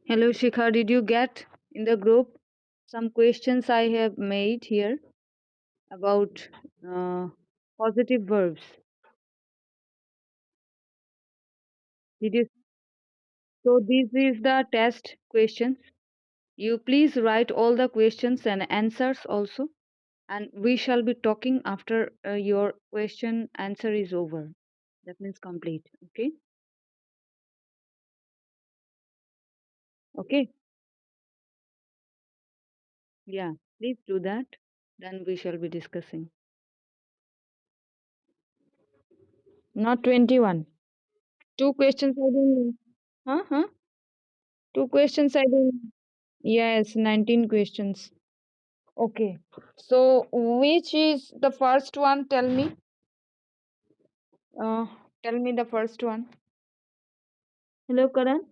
Hello, Shikha. Did you get in the group some questions I have made here about uh, positive verbs? Did you? So this is the test questions. You please write all the questions and answers also, and we shall be talking after your question answer is over. That means complete. Okay. Okay. Yeah. Please do that. Then we shall be discussing. Not 21. Two questions I didn't. Huh? Huh? Two questions I didn't. Yes, 19 questions. Okay. So, which is the first one? Tell me. Uh, Tell me the first one. Hello, Karan.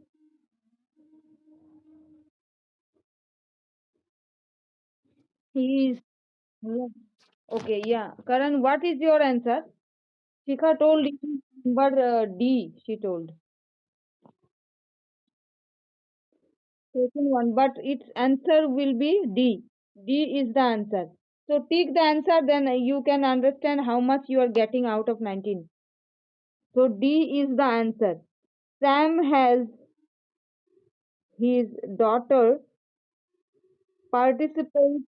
He is. Hello. Okay, yeah. Karan, what is your answer? Shikha told you number D, she told. Second one, but its answer will be D. D is the answer. So, take the answer, then you can understand how much you are getting out of 19. So, D is the answer. Sam has his daughter participate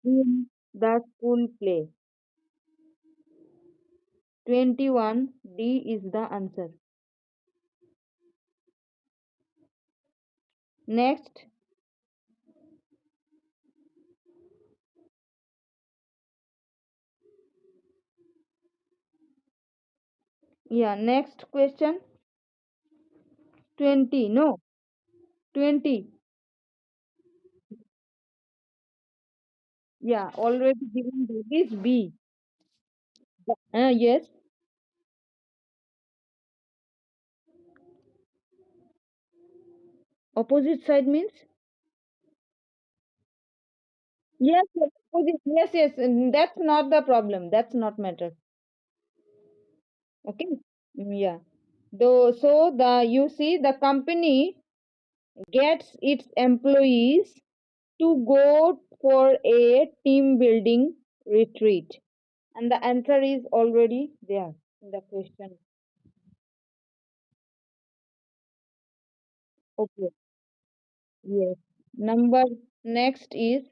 in the school play. 21 D is the answer. Next, yeah, next question 20. No, 20. Yeah, already given that is B. Yes, opposite side means? Yes, yes, opposite. Yes, yes, that's not the problem. That's not matter. Okay. Yeah. Though, so the you see the company gets its employees to go for a team building retreat? And the answer is already there in the question. Okay. Yes. Number next is,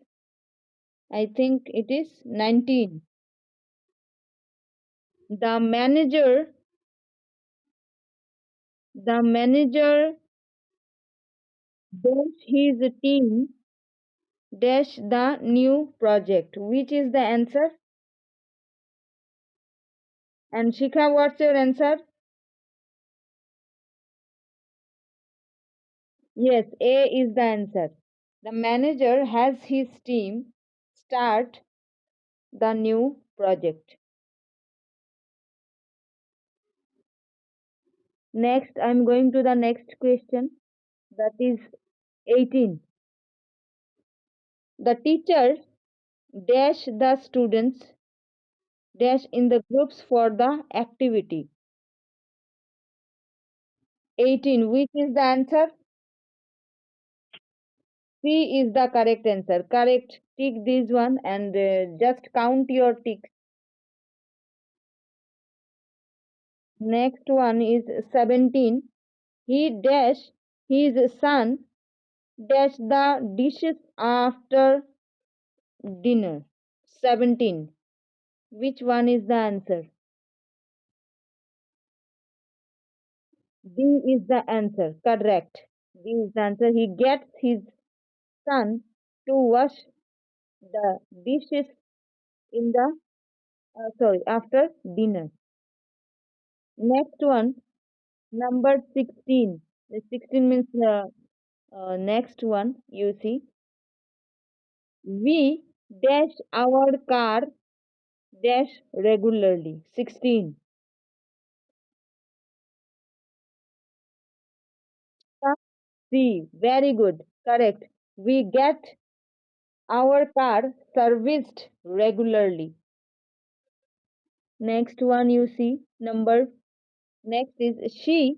I think it is 19. The manager, the manager dash his team dash the new project. Which is the answer? And Shikha, what's your answer? Yes, A is the answer. The manager has his team start the new project. Next, I'm going to the next question. That is 18. The teacher dash the students dash in the groups for the activity. 18. Which is the answer? C is the correct answer. Correct. Tick this one and just count your ticks. Next one is 17. He dash his son dash the dishes after dinner. 17. Which one is the answer? D is the answer. Correct. D is the answer. He gets his son to wash the dishes in the sorry after dinner. Next one, number 16. The 16 means next one. You see, we dash our car dash regularly. 16. C. Very good. Correct. We get our car serviced regularly. Next one you see number next is she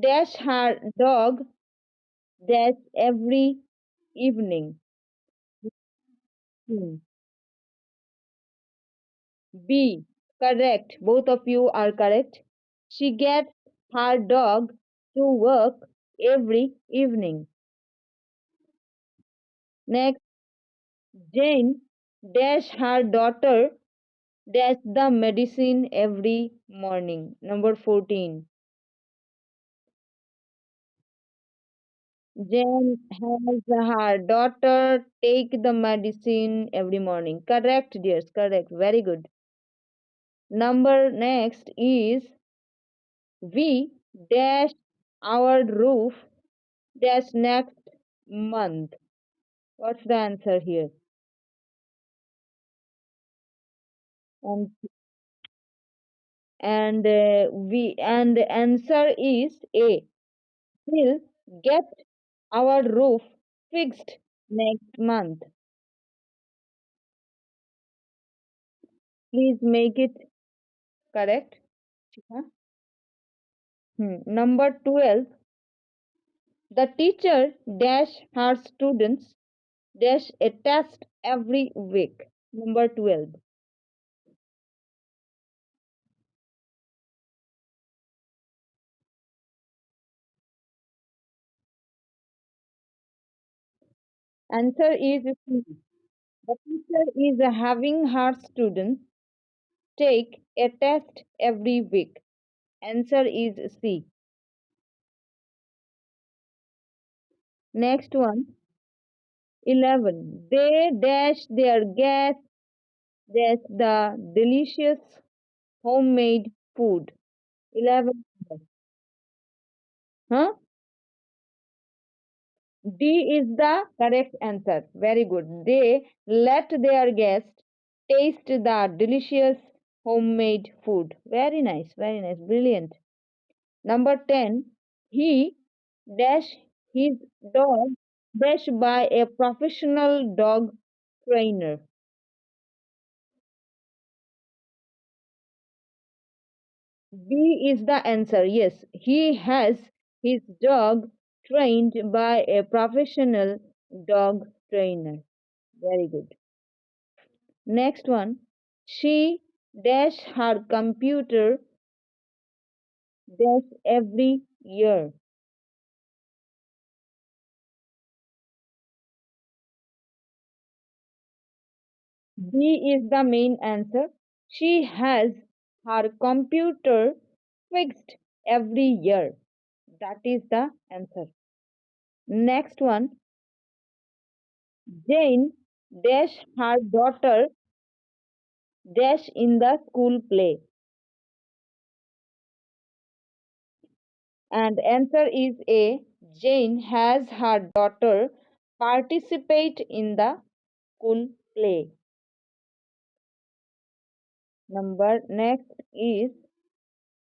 dash her dog dash every evening. Hmm. B. Correct. Both of you are correct. She gets her dog to work every evening. Next, Jane dash her daughter dash the medicine every morning. Number 14. Jane has her daughter take the medicine every morning. Correct, dears. Correct. Very good. Number next is we dash our roof dash next month. What's the answer here? And and the answer is A. We'll get our roof fixed next month. Please make it correct. Shikha. Number 12. The teacher dash her students dash a test every week. Number 12. Answer is C. The teacher is having her students take a test every week. Answer is C. Next one, 11. They dash their guests dash the delicious homemade food. 11. Huh? D is the correct answer. Very good. They let their guests taste the delicious homemade food. Very nice. Very nice. Brilliant. Number 10. He dash his dog dash by a professional dog trainer. B is the answer. Yes, he has his dog trained by a professional dog trainer. Very good. Next one. She dash her computer dash every year. B is the main answer. She has her computer fixed every year. That is the answer. Next one. Jane dash her daughter dash in the school play. And answer is A. Jane has her daughter participate in the school play. Number next is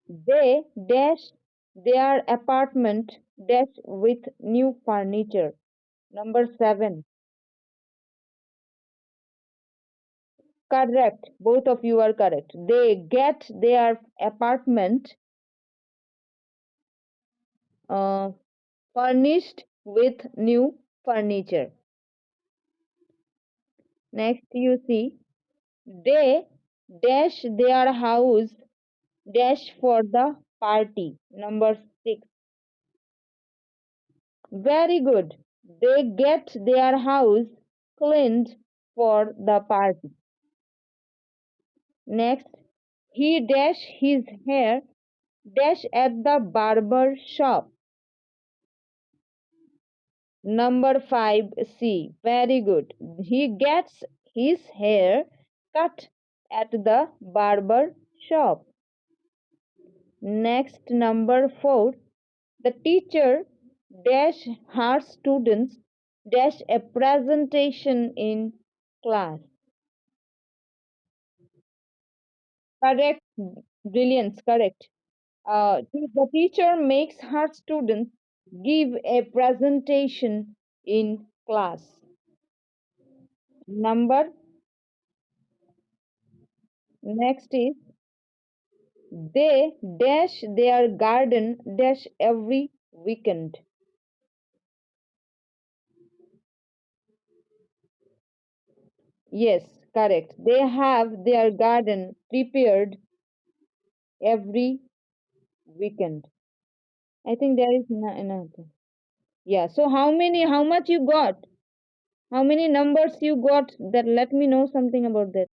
they dash their apartment dash with new furniture. Number 7. Correct. Both of you are correct. They get their apartment uh, furnished with new furniture. Next you see they dash their house dash for the party. Number 6. Very good. They get their house cleaned for the party. Next, he dash his hair dash at the barber shop. Number 5 C. Very good. He gets his hair cut at the barber shop. Next, number 4. The teacher dash her students dash a presentation in class. Correct. Brilliance. Correct. The teacher makes her students give a presentation in class. Number next is they dash their garden dash every weekend. Yes, correct. They have their garden prepared every weekend. I think there is another. Yeah. So how much you got? How many numbers you got? That let me know something about that.